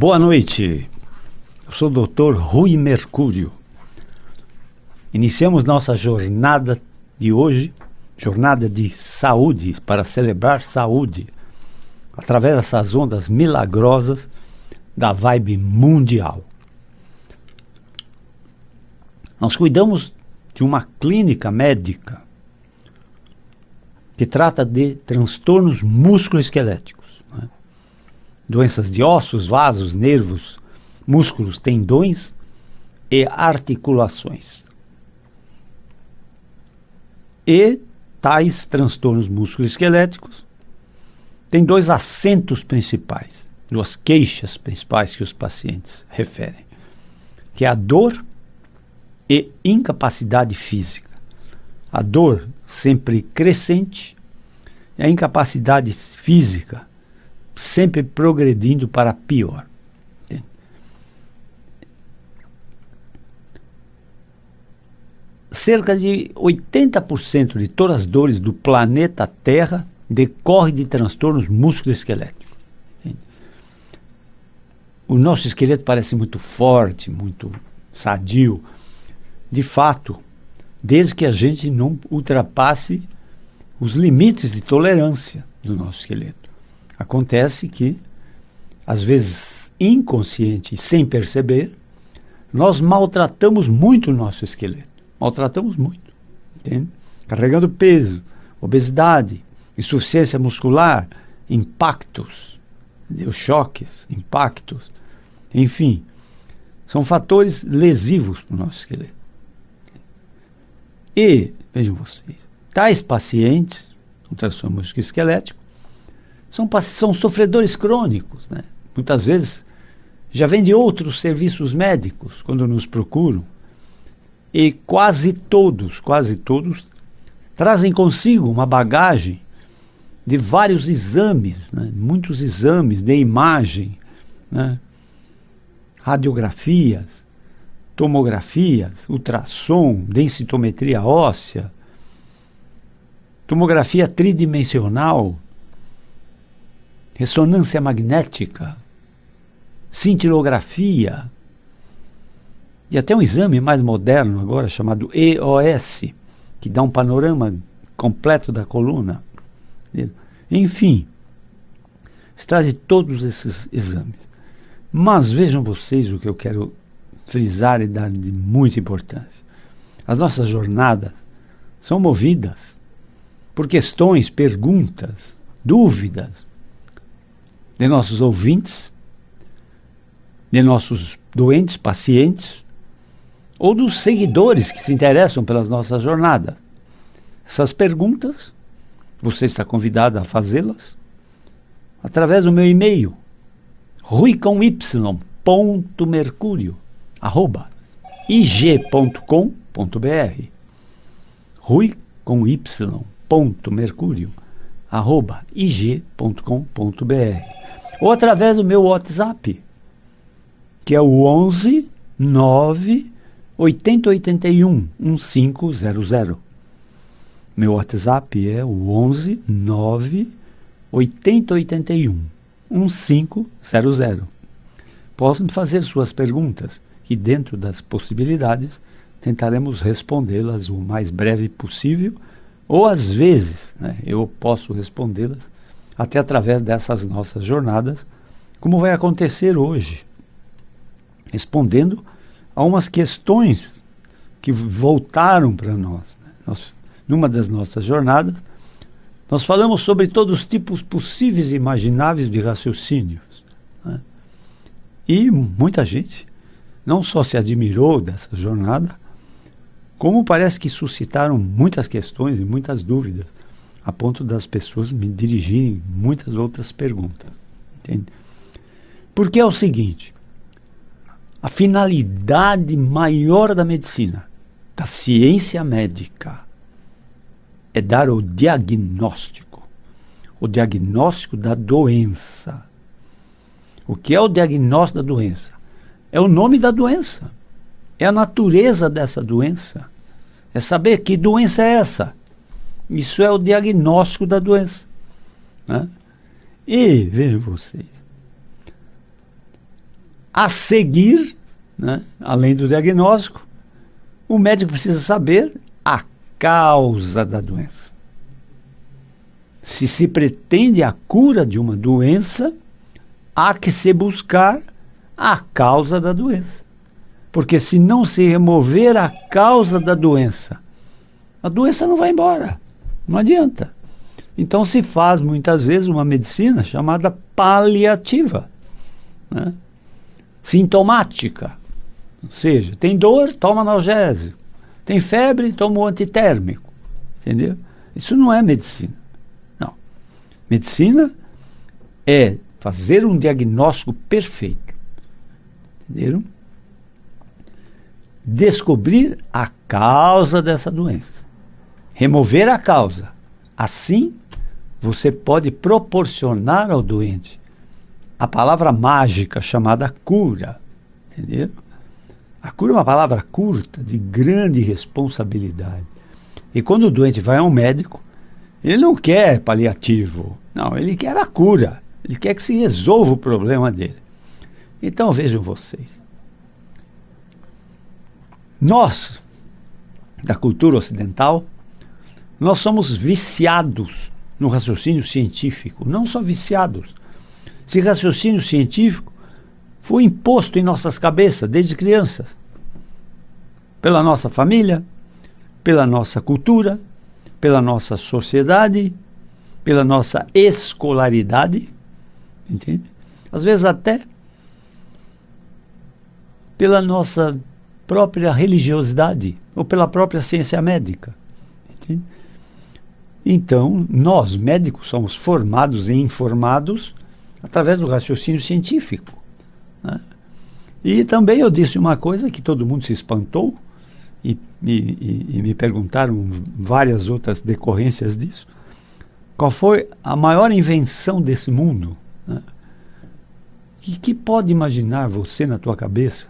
Boa noite, eu sou o Dr. Rui Mercúrio. Iniciamos nossa jornada de hoje, jornada de saúde, para celebrar saúde, através dessas ondas milagrosas da vibe mundial. Nós cuidamos de uma clínica médica que trata de transtornos musculoesqueléticos, né? Doenças de ossos, vasos, nervos, músculos, tendões e articulações. E tais transtornos musculoesqueléticos têm dois acentos principais, duas queixas principais que os pacientes referem, que é a dor e incapacidade física. A dor sempre crescente e a incapacidade física sempre progredindo para pior. Entende? Cerca de 80% de todas as dores do planeta Terra decorrem de transtornos musculoesqueléticos. Entende? O nosso esqueleto parece muito forte, muito sadio. De fato, desde que a gente não ultrapasse os limites de tolerância do nosso esqueleto. Acontece que, às vezes inconsciente e sem perceber, nós maltratamos muito o nosso esqueleto. Maltratamos muito, entende? Carregando peso, obesidade, insuficiência muscular, impactos, entendeu? Choques, impactos, enfim, são fatores lesivos para o nosso esqueleto. E, vejam vocês, tais pacientes com transtorno musculoesquelético são sofredores crônicos, né? Muitas vezes já vêm de outros serviços médicos quando nos procuram, e quase todos trazem consigo uma bagagem de vários exames, né? Muitos exames de imagem, né? Radiografias, tomografias, ultrassom, densitometria óssea, tomografia tridimensional, ressonância magnética, cintilografia e até um exame mais moderno agora chamado EOS, que dá um panorama completo da coluna. Enfim, traz todos esses exames. Mas vejam vocês o que eu quero frisar e dar de muita importância. As nossas jornadas são movidas por questões, perguntas, dúvidas de nossos ouvintes, de nossos doentes, pacientes, ou dos seguidores que se interessam pelas nossas jornadas. Essas perguntas, você está convidado a fazê-las através do meu e-mail, rui.mercurio@ig.com.br, rui.mercurio@ig.com.br, ou através do meu WhatsApp, que é o 11 9 8081 1500. Meu WhatsApp é o 11 9 8081 1500. Possam fazer suas perguntas, que dentro das possibilidades tentaremos respondê-las o mais breve possível, ou às vezes, né, eu posso respondê-las até através dessas nossas jornadas, como vai acontecer hoje, respondendo a umas questões que voltaram para nós, né? Numa das nossas jornadas, nós falamos sobre todos os tipos possíveis e imagináveis de raciocínios, né? E muita gente não só se admirou dessa jornada, como parece que suscitaram muitas questões e muitas dúvidas, a ponto das pessoas me dirigirem muitas outras perguntas. Entende? Porque é o seguinte, a finalidade maior da medicina, da ciência médica, é dar o diagnóstico da doença. O que é o diagnóstico da doença? É o nome da doença, é a natureza dessa doença, é saber que doença é essa. Isso é o diagnóstico da doença, né? E, vejam vocês, A seguir, né, além do diagnóstico, o médico precisa saber a causa da doença. Se pretende a cura de uma doença, há que se buscar a causa da doença. Porque se não se remover a causa da doença, a doença não vai embora. Não adianta. Então se faz muitas vezes uma medicina chamada paliativa, né? Sintomática. Ou seja, tem dor, toma analgésico. Tem febre, toma um antitérmico. Entendeu? Isso não é medicina. Não. Medicina é fazer um diagnóstico perfeito. Entenderam? Descobrir a causa dessa doença. Remover a causa. Assim, você pode proporcionar ao doente a palavra mágica chamada cura. Entendeu? A cura é uma palavra curta, de grande responsabilidade. E quando o doente vai a um médico, ele não quer paliativo. Não, ele quer a cura. Ele quer que se resolva o problema dele. Então vejam vocês. Nós, da cultura ocidental, nós somos viciados no raciocínio científico. Não só viciados. Esse raciocínio científico foi imposto em nossas cabeças desde crianças. Pela nossa família, pela nossa cultura, pela nossa sociedade, pela nossa escolaridade, entende? Às vezes até pela nossa própria religiosidade ou pela própria ciência médica, entende? Então, nós médicos somos formados e informados através do raciocínio científico, né? E também eu disse uma coisa que todo mundo se espantou e me perguntaram várias outras decorrências disso. Qual foi a maior invenção desse mundo, né? Que pode imaginar você na tua cabeça,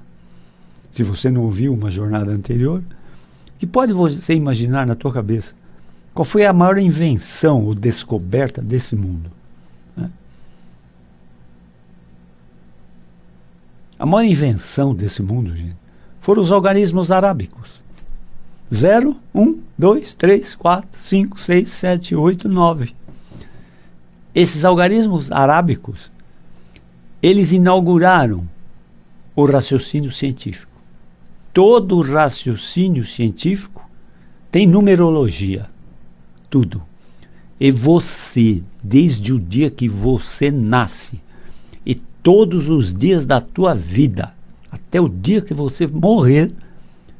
se você não ouviu uma jornada anterior, que pode você imaginar na tua cabeça qual foi a maior invenção ou descoberta desse mundo, né? A maior invenção desse mundo, gente, foram os algarismos arábicos. 0, 1, 2, 3, 4, 5, 6, 7, 8, 9. Esses algarismos arábicos, eles inauguraram o raciocínio científico. Todo raciocínio científico tem numerologia. Tudo. E você, desde o dia que você nasce, e todos os dias da tua vida, até o dia que você morrer,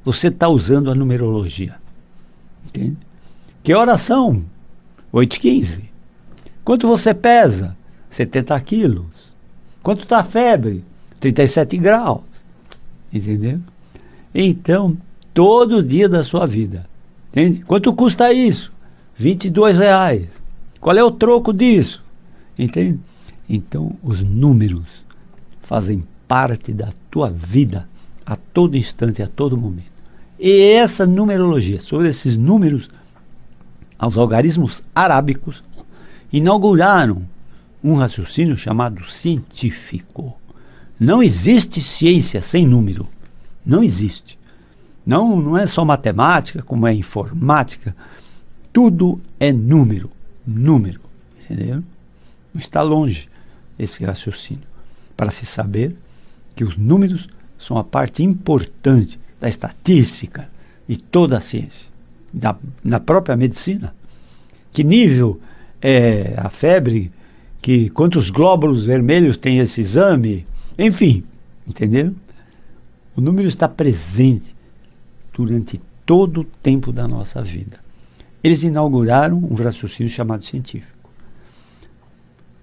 você está usando a numerologia. Entende? Que horas são? 8h15. Quanto você pesa? 70 quilos. Quanto está a febre? 37 graus. Entendeu? Então, todo dia da sua vida. Entende? Quanto custa isso? R$ 22. Qual é o troco disso? Entende? Então, os números fazem parte da tua vida a todo instante, a todo momento. E essa numerologia, sobre esses números, os algarismos arábicos inauguraram um raciocínio chamado científico. Não existe ciência sem número. Não existe. Não é só matemática, como é informática. Tudo é número. Número. Entendeu? Não está longe esse raciocínio. Para se saber que os números são a parte importante da estatística e toda a ciência. Na própria medicina. Que nível é a febre, quantos glóbulos vermelhos tem esse exame, enfim, entenderam? O número está presente durante todo o tempo da nossa vida. Eles inauguraram um raciocínio chamado científico.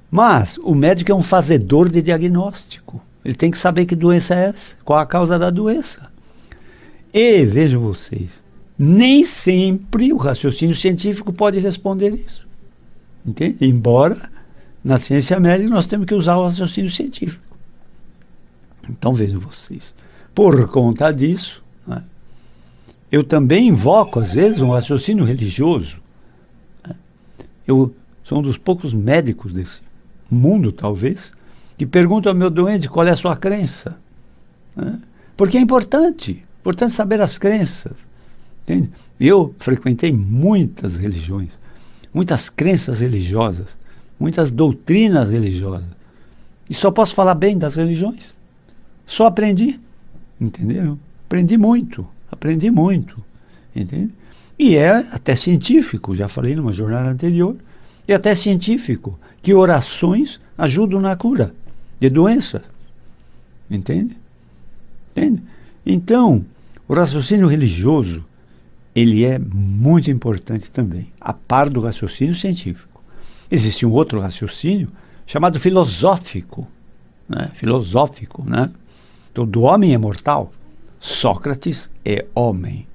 Mas o médico é um fazedor de diagnóstico. Ele tem que saber que doença é essa, qual a causa da doença. E, vejam vocês, nem sempre o raciocínio científico pode responder isso. Entende? Embora na ciência médica nós temos que usar o raciocínio científico. Então vejam vocês, por conta disso, né, eu também invoco às vezes um raciocínio religioso, né? Eu sou um dos poucos médicos desse mundo, talvez, que perguntam ao meu doente qual é a sua crença. né? Porque é importante saber as crenças. Entende? Eu frequentei muitas religiões, muitas crenças religiosas, muitas doutrinas religiosas. E só posso falar bem das religiões. Só aprendi. Entenderam? Aprendi muito. Entende? E é até científico, já falei numa jornada anterior, é até científico que orações ajudam na cura de doenças. Entende? Então, o raciocínio religioso, ele é muito importante também, a par do raciocínio científico. Existe um outro raciocínio chamado filosófico, né? Todo homem é mortal. Sócrates é homem.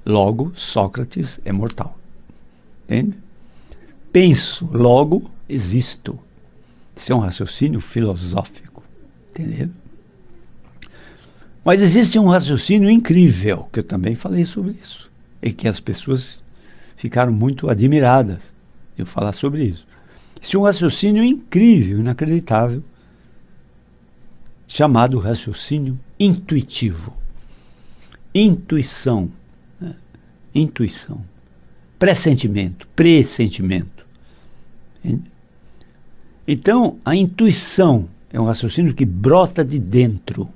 Logo, Sócrates é mortal. Entende? Penso, logo, existo. Esse é um raciocínio filosófico. Entendeu? Mas existe um raciocínio incrível, que eu também falei sobre isso, e que as pessoas ficaram muito admiradas de eu falar sobre isso. Esse é um raciocínio incrível, inacreditável, chamado raciocínio intuitivo. Intuição. Né? Intuição. Pressentimento. Entende? Então, a intuição é um raciocínio que brota de dentro.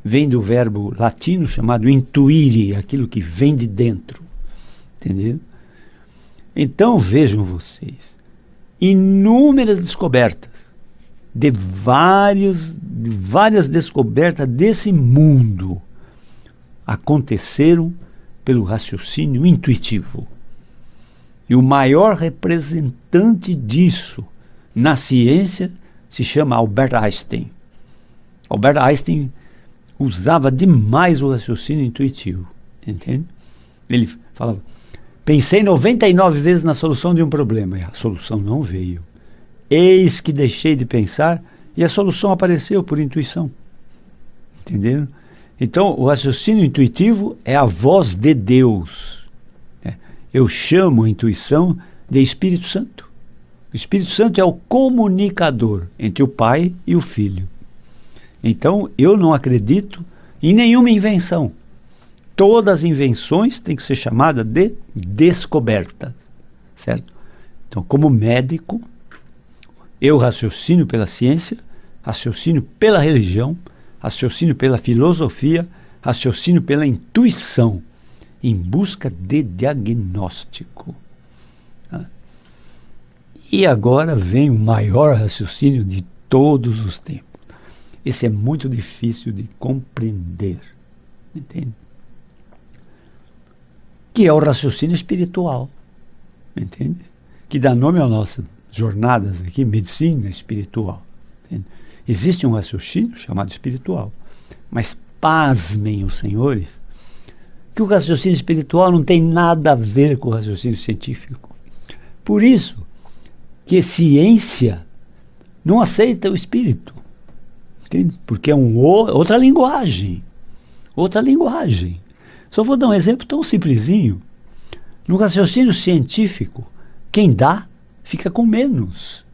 Vem do verbo latino chamado intuire, aquilo que vem de dentro. Entendeu? Então, vejam vocês, inúmeras descobertas de várias descobertas desse mundo aconteceram pelo raciocínio intuitivo. E o maior representante disso na ciência se chama Albert Einstein. Albert Einstein usava demais o raciocínio intuitivo, entende? Ele falava, pensei 99 vezes na solução de um problema, e a solução não veio. Eis que deixei de pensar e a solução apareceu por intuição. Entenderam? Então, o raciocínio intuitivo é a voz de Deus. Eu chamo a intuição de Espírito Santo. O Espírito Santo é o comunicador entre o Pai e o Filho. Então, eu não acredito em nenhuma invenção. Todas as invenções têm que ser chamadas de descobertas, certo? Então, como médico, eu raciocínio pela ciência, raciocínio pela religião, raciocínio pela filosofia, raciocínio pela intuição, em busca de diagnóstico. Tá? E agora vem o maior raciocínio de todos os tempos. Esse é muito difícil de compreender, entende? Que é o raciocínio espiritual, entende? Que dá nome às nossas jornadas aqui, medicina espiritual. Entende? Existe um raciocínio chamado espiritual, mas pasmem os senhores, que o raciocínio espiritual não tem nada a ver com o raciocínio científico. Por isso que ciência não aceita o espírito. Entende? Porque é outra linguagem. Só vou dar um exemplo tão simplesinho. No raciocínio científico, quem dá fica com menos.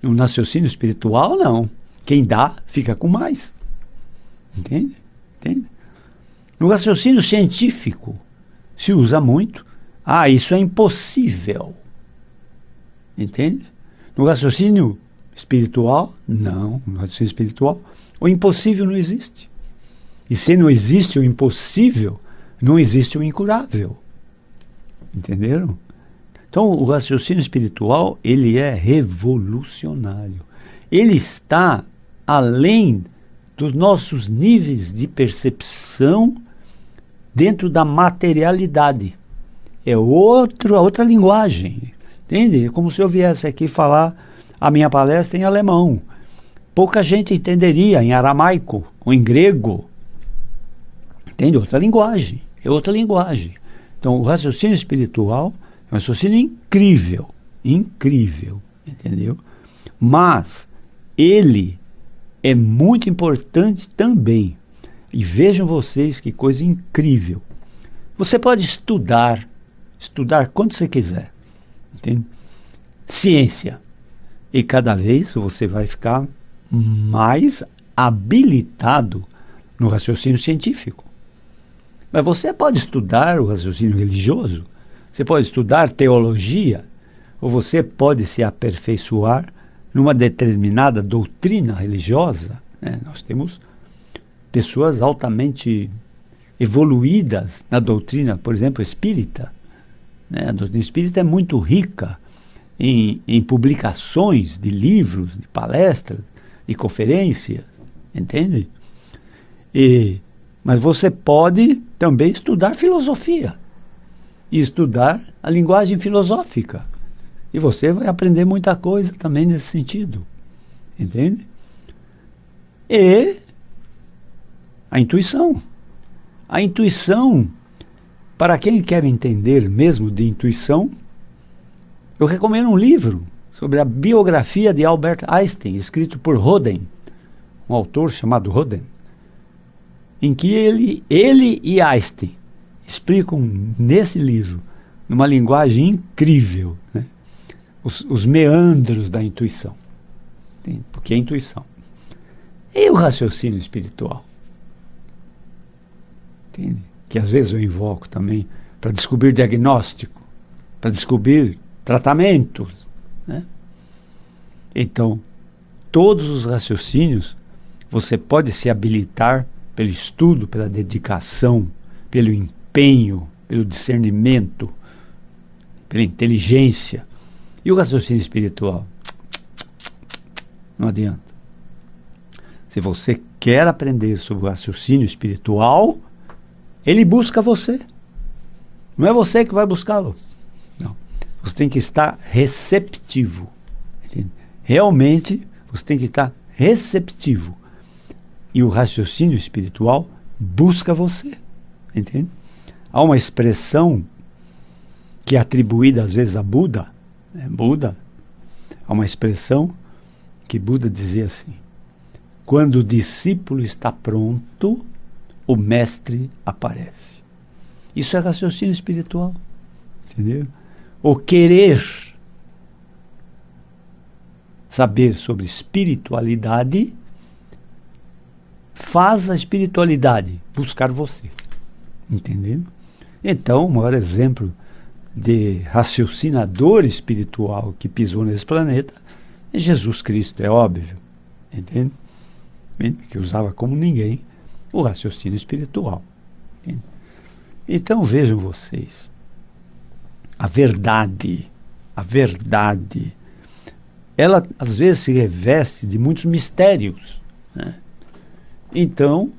No raciocínio espiritual, não. Quem dá fica com mais. Entende? No raciocínio científico, se usa muito. Isso é impossível. Entende? No raciocínio espiritual, não. No raciocínio espiritual, o impossível não existe. E se não existe o impossível, não existe o incurável. Entenderam? Então, o raciocínio espiritual, ele é revolucionário. Ele está além dos nossos níveis de percepção dentro da materialidade. É outra linguagem. Entende? É como se eu viesse aqui falar a minha palestra em alemão. Pouca gente entenderia em aramaico ou em grego. Entende? É outra linguagem. Então, o raciocínio espiritual é um raciocínio incrível, entendeu? Mas ele é muito importante também. E vejam vocês que coisa incrível. Você pode estudar quando você quiser, entende? Ciência. E cada vez você vai ficar mais habilitado no raciocínio científico. Mas você pode estudar o raciocínio religioso, você pode estudar teologia, ou você pode se aperfeiçoar numa determinada doutrina religiosa. Né? Nós temos pessoas altamente evoluídas na doutrina, por exemplo, espírita. Né? A doutrina espírita é muito rica em publicações de livros, de palestras, de conferências, entende? Mas você pode também estudar filosofia e estudar a linguagem filosófica. E você vai aprender muita coisa também nesse sentido, entende? E a intuição. A intuição, para quem quer entender mesmo de intuição, eu recomendo um livro sobre a biografia de Albert Einstein, escrito por Roden, um autor chamado Roden, em que ele e Einstein explicam nesse livro, numa linguagem incrível, né, os meandros da intuição. Entende? Porque é intuição. E o raciocínio espiritual? Entende? Que às vezes eu invoco também para descobrir diagnóstico, para descobrir tratamentos, né? Então, todos os raciocínios você pode se habilitar pelo estudo, pela dedicação, pelo empenho, pelo discernimento, pela inteligência. E o raciocínio espiritual? Não adianta. Se você quer aprender sobre o raciocínio espiritual, ele busca você. Não é você que vai buscá-lo. Não. Você tem que estar receptivo. Entende? Realmente, você tem que estar receptivo. E o raciocínio espiritual busca você. Entende? Há uma expressão que é atribuída às vezes a Buda. Buda. Há uma expressão que Buda dizia assim: quando o discípulo está pronto, o mestre aparece. Isso é raciocínio espiritual. Entendeu? O querer saber sobre espiritualidade faz a espiritualidade buscar você. Entendeu? Então, o maior exemplo de raciocinador espiritual que pisou nesse planeta é Jesus Cristo, é óbvio. Entende? Que usava como ninguém o raciocínio espiritual. Entende? Então vejam vocês, a verdade, ela às vezes se reveste de muitos mistérios, né? Então,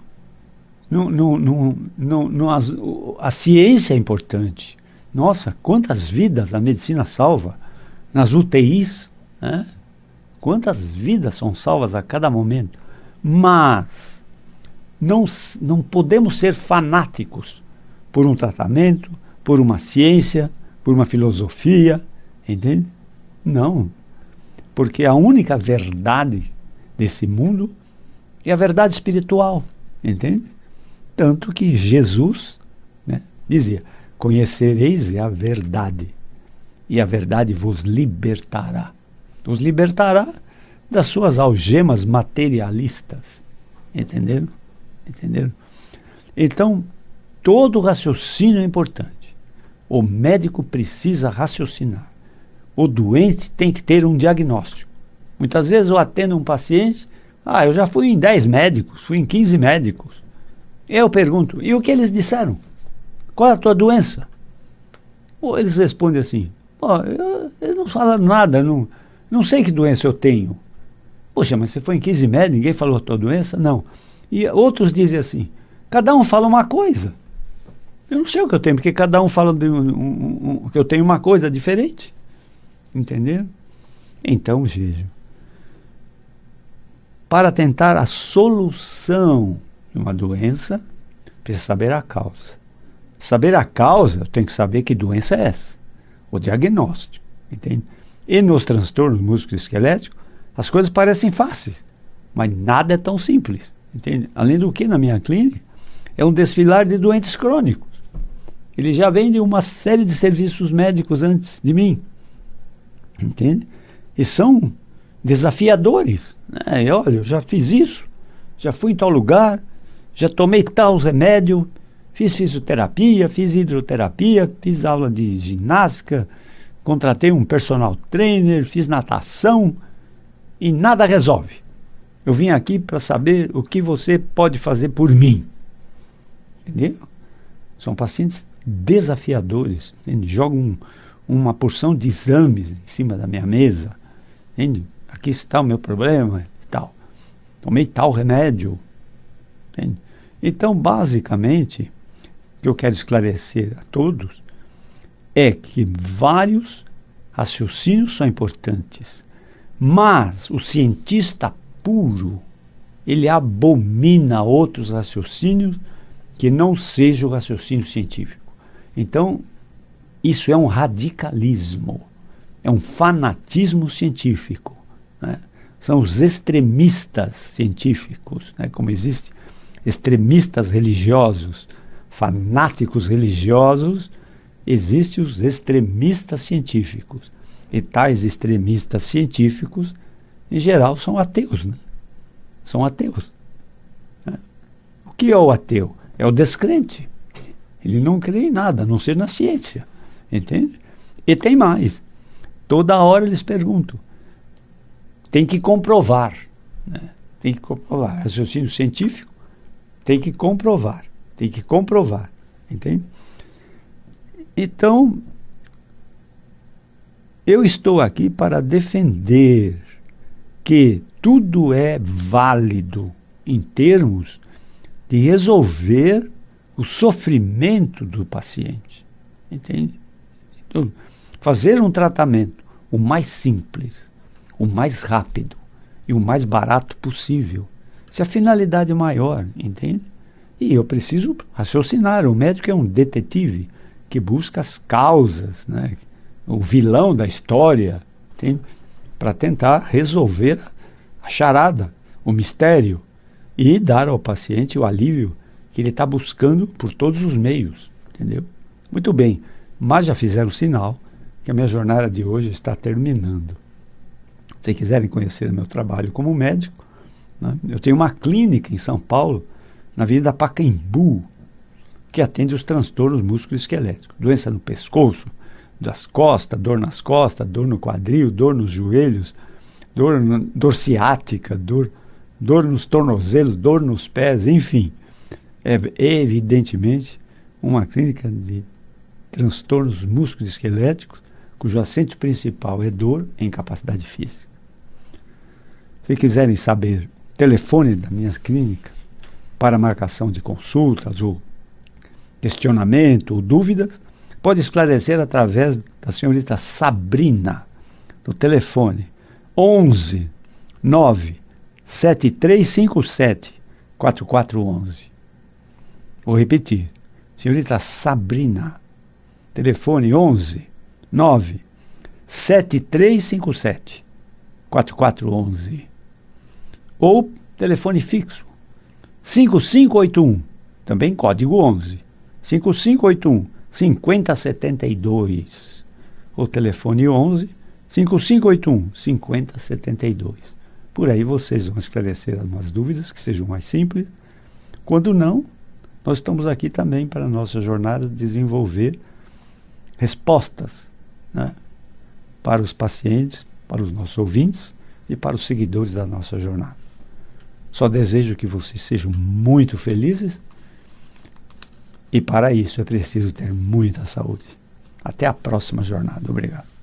a ciência é importante. Nossa, quantas vidas a medicina salva nas UTIs, né? Quantas vidas são salvas a cada momento. Mas não podemos ser fanáticos por um tratamento, por uma ciência, por uma filosofia, entende? Não, porque a única verdade desse mundo é a verdade espiritual, entende? Tanto que Jesus, né, dizia: conhecereis a verdade, e a verdade vos libertará. Vos libertará das suas algemas materialistas, entenderam? Entenderam? Então, todo raciocínio é importante. O médico precisa raciocinar. O doente tem que ter um diagnóstico. Muitas vezes eu atendo um paciente, eu já fui em 10 médicos, fui em 15 médicos. Eu pergunto, e o que eles disseram? Qual é a tua doença? Ou eles respondem assim, eles não falaram nada, não sei que doença eu tenho. Poxa, mas você foi em 15 médicos, ninguém falou a tua doença? Não. E outros dizem assim, cada um fala uma coisa. Eu não sei o que eu tenho, porque cada um fala que eu tenho uma coisa diferente. Entenderam? Então, vejam. Para tentar a solução de uma doença, precisa saber a causa. Saber a causa, eu tenho que saber que doença é essa. O diagnóstico. Entende? E nos transtornos musculoesqueléticos, as coisas parecem fáceis, mas nada é tão simples. Entende? Além do que, na minha clínica, é um desfilar de doentes crônicos. Ele já vem de uma série de serviços médicos antes de mim. Entende? E são desafiadores. Olha, eu já fiz isso, já fui em tal lugar, já tomei tal remédio, fiz fisioterapia, fiz hidroterapia, fiz aula de ginástica, contratei um personal trainer, fiz natação e nada resolve. Eu vim aqui para saber o que você pode fazer por mim. Entendeu? São pacientes desafiadores. Entende? Jogam uma porção de exames em cima da minha mesa. Entende? Aqui está o meu problema e tal. Tomei tal remédio. Entende? Então, basicamente, o que eu quero esclarecer a todos é que vários raciocínios são importantes, mas o cientista puro, ele abomina outros raciocínios que não seja o raciocínio científico. Então, isso é um radicalismo, é um fanatismo científico, né? São os extremistas científicos, né? Como existe extremistas religiosos, fanáticos religiosos, existem os extremistas científicos. E tais extremistas científicos, em geral, são ateus, né? São ateus. Né? O que é o ateu? É o descrente. Ele não crê em nada, a não ser na ciência. Entende? E tem mais. Toda hora eles perguntam. Tem que comprovar. Né? Tem que comprovar. Raciocínio científico tem que comprovar. Tem que comprovar. Entende? Então, eu estou aqui para defender que tudo é válido em termos de resolver o sofrimento do paciente. Entende? Então, fazer um tratamento o mais simples, o mais rápido e o mais barato possível. Se a finalidade é maior, entende? E eu preciso raciocinar. O médico é um detetive que busca as causas, né? O vilão da história, para tentar resolver a charada, o mistério, e dar ao paciente o alívio que ele está buscando por todos os meios, entendeu? Muito bem, mas já fizeram sinal que a minha jornada de hoje está terminando. Se quiserem conhecer meu trabalho como médico, né, eu tenho uma clínica em São Paulo, na Avenida Pacaembu, que atende os transtornos musculoesqueléticos, doença no pescoço, das costas, dor nas costas, dor no quadril, dor nos joelhos, dor ciática, dor nos tornozelos, dor nos pés, enfim. É evidentemente uma clínica de transtornos musculoesqueléticos, cujo assento principal é dor e incapacidade física. Se quiserem saber o telefone da minha clínica para marcação de consultas ou questionamento ou dúvidas, pode esclarecer através da senhorita Sabrina, no telefone 11 9 7357 4411. Vou repetir, senhorita Sabrina, telefone 11 9 7357 4411. Ou telefone fixo 5581, também código 11 5581 5072. O telefone 11 5581 5072. Por aí vocês vão esclarecer algumas dúvidas que sejam mais simples. Quando não, nós estamos aqui também para a nossa jornada de desenvolver respostas, né, para os pacientes, para os nossos ouvintes e para os seguidores da nossa jornada. Só desejo que vocês sejam muito felizes e para isso é preciso ter muita saúde. Até a próxima jornada. Obrigado.